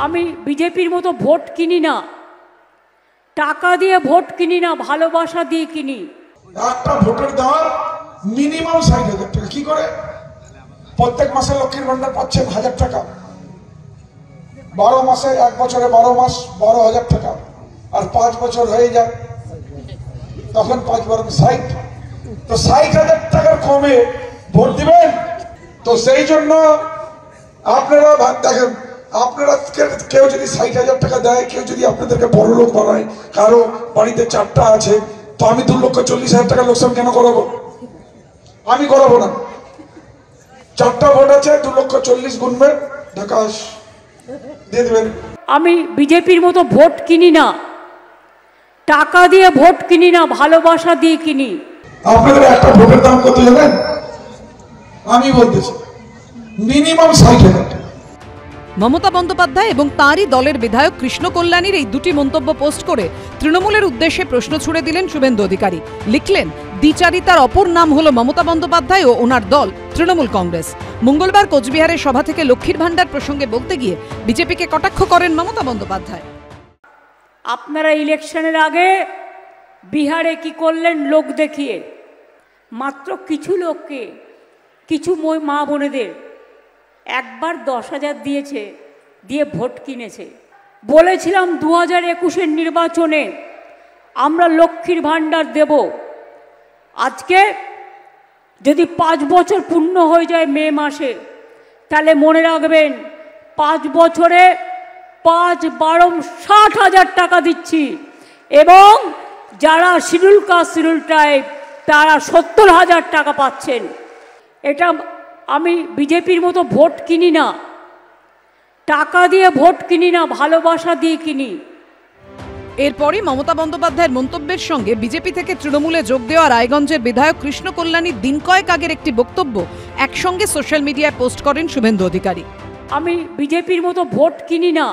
আমি বিজেপির মতো ভোট কিনি না, টাকা দিয়ে ভোট কিনি না, ভালোবাসা দিয়ে কিনি। একটা ভোটের দাম মিনিমাম ৬০,০০০ টাকা। কি করে? প্রত্যেক মাসে লক্ষ্মীর ভান্ডার পাচ্ছেন ১,০০০ টাকা, ১২ মাসে, ১ বছরে ১২ মাস ১২,০০০ টাকা, আর ৫ বছর হয়ে যায় তখন ৫ × ৬০। তো ৬০,০০০ টাকার কমে ভোট দিবেন? তো সেই জন্য আপনারা দেখেন, আপনারা কেউ যদি ৬০,০০০ টাকা দেয়, কেউ যদি আপনাদেরকে বড় লোক বানায়, কারো বাড়িতে ৪টা আছে, তো আমি ২,৪০,০০০ টাকা লোকসান কেন করাবো? আমি করাবো না। ৪টা ভোট আছে, ২,৪০,০০০ গুনবেন, ঢাকা দিয়ে দেবেন। আমি বিজেপির মতো ভোট কিনি না, টাকা দিয়ে ভোট কিনি না, ভালোবাসা দিয়ে কিনি। আপনাদের একটা ভোটের দাম কত জানেন? আমি বলতেছি মিনিমাম ৬০,০০০ টাকা। মমতা বন্দ্যোপাধ্যায় এবং তাঁরই দলের বিধায়ক কৃষ্ণ কল্যাণীর এই দুটি মন্তব্য পোস্ট করে তৃণমূলের উদ্দেশ্যে প্রশ্ন ছুড়ে দিলেন শুভেন্দু অধিকারী। লিখলেন, দ্বিচারিতার অপর নাম হলো মমতা বন্দ্যোপাধ্যায় ও ওনার দল তৃণমূল কংগ্রেস। মঙ্গলবার কোচবিহারের সভা থেকে লক্ষ্মীর ভান্ডার প্রসঙ্গে বলতে গিয়ে বিজেপিকে কটাক্ষ করেন মমতা বন্দ্যোপাধ্যায়। আপনারা ইলেকশনের আগে বিহারে কি করলেন? লোক দেখিয়ে মাত্র কিছু লোককে, কিছু মা বোনেদের একবার ১০,০০০ দিয়েছে, দিয়ে ভোট কিনেছে। বলেছিলাম ২০২১-এর নির্বাচনে আমরা লক্ষ্মীর ভান্ডার দেব। আজকে যদি ৫ বছর পূর্ণ হয়ে যায় মে মাসে, তাহলে মনে রাখবেন ৫ বছরে ৫ × ১২ = ৬০,০০০ টাকা দিচ্ছি, এবং যারা শিডিউল কাস্ট, শিডিউল ট্রাইব, তারা ৭০,০০০ টাকা পাচ্ছেন। এটা আমি বিজেপির মতো ভোট কিনি না, টাকা দিয়ে ভোট কিনি না, ভালোবাসা দিয়ে কিনি। এরপরই মমতা বন্দ্যোপাধ্যায়ের মন্তব্যের সঙ্গে বিজেপি থেকে তৃণমূলে যোগ দেওয়া রায়গঞ্জের বিধায়ক কৃষ্ণ কল্যাণীর দিন কয়েক আগের একটি বক্তব্য একসঙ্গে সোশ্যাল মিডিয়ায় পোস্ট করেন শুভেন্দু অধিকারী। আমি বিজেপির মতো ভোট কিনি না,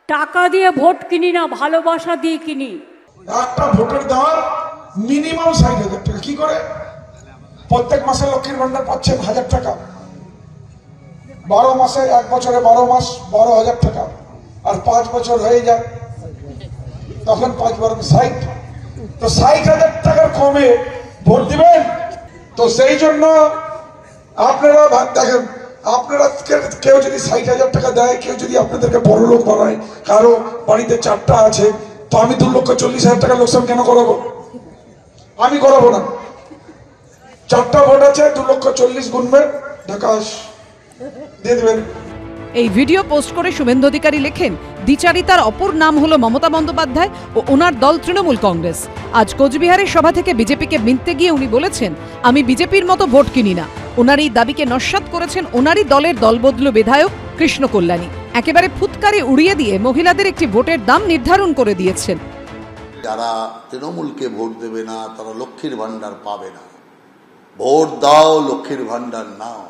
টাকা দিয়ে ভোট কিনি না, ভালোবাসা দিয়ে কিনি। একটা ভোটের দাম মিনিমাম ৬০,০০০ টাকা। কি করে? প্রত্যেক মাসে লক্ষ্মীর ভান্ডার পাচ্ছেন ১,০০০ টাকা, ১২ মাসে, ১ বছরে ১২ মাস ১২,০০০ টাকা, আর ৫ বছর হয়ে যায় তখন ৫ × ৬০। তো ৬০,০০০ টাকার কমে ভোট দিবেন? তো সেই জন্য আপনারা দেখেন, আপনারা কেউ যদি ৬০,০০০ টাকা দেয়, কেউ যদি আপনাদেরকে বড় লোক বানায়, কারো বাড়িতে ৪টা আছে, তো আমি ২,৪০,০০০ টাকা লোকসান কেন করাবো? আমি করাবো না। ৪টা ভোট আছে, ২,৪০,০০০ গুনবেন, ঢাকা দিয়ে দেবেন। এই ভিডিও পোস্ট করে শুভেন্দু অধিকারী লেখেন, দ্বিচারিতার অপর নাম হলো মমতা বন্দ্যোপাধ্যায় ও ওনার দল তৃণমূল কংগ্রেস। আজ কোচবিহারের সভা থেকে বিজেপিকে মিনতে গিয়ে উনি বলেছেন, আমি বিজেপির মতো ভোট কিনি না। ওনার এই দাবিকে নস্যাৎ করেছেন ওনারই দলের দলবদলু বিধায়ক কৃষ্ণ কল্যাণী। একেবারে ফুৎকারে উড়িয়ে দিয়ে মহিলাদের একটি ভোটের দাম নির্ধারণ করে দিয়েছেন। যারা তৃণমূলকে ভোট দেবে না, তারা লক্ষ্মীর ভান্ডার পাবে না। ভোট দাও, লক্ষ্মীর ভান্ডার নাও।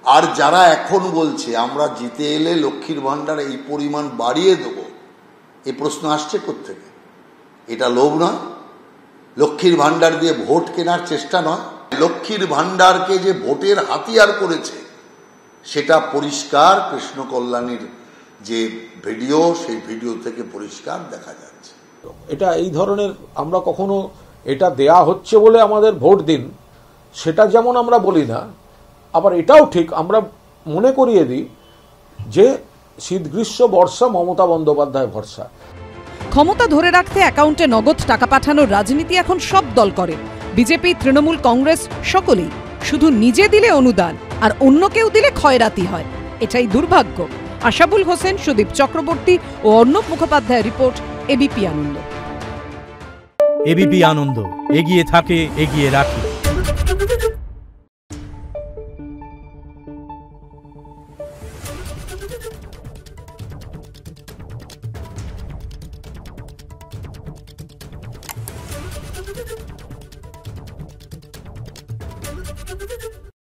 আর যারা এখন বলছে আমরা জিতে এলে লক্ষ্মীর ভান্ডার এই পরিমাণ বাড়িয়ে দেব, এই প্রশ্ন আসছে কোত্থেকে? এটা লোভ নয়? লক্ষ্মীর ভান্ডার দিয়ে ভোট কেনার চেষ্টা নয়? লক্ষ্মীর ভান্ডারকে যে ভোটের হাতিয়ার করেছে সেটা পরিষ্কার কৃষ্ণ কল্যাণীর যে ভিডিও, সেই ভিডিও থেকে পরিষ্কার দেখা যাচ্ছে। এটা এই ধরনের, আমরা কখনো এটা দেয়া হচ্ছে বলে আমাদের ভোট দিন সেটা যেমন আমরা বলি না, আবার এটাও ঠিক আমরা মনে করিয়ে দিই যে শীত গ্রীষ্ম বর্ষা মমতা বন্দ্যোপাধ্যায় ভরসা। ক্ষমতা ধরে রাখতে অ্যাকাউন্টে নগদ টাকা পাঠানোর রাজনীতি এখন সব দল করে, বিজেপি, তৃণমূল, কংগ্রেস সকলেই। শুধু নিজে দিলে অনুদান আর অন্য কেউ দিলে খয়রাতি হয়, এটাই দুর্ভাগ্য। আশাবুল হোসেন, সুদীপ চক্রবর্তী ও অর্ণব মুখোপাধ্যায়ের রিপোর্ট, এবিপি আনন্দ। এবিপি আনন্দ, এগিয়ে থাকে, এগিয়ে রাখে।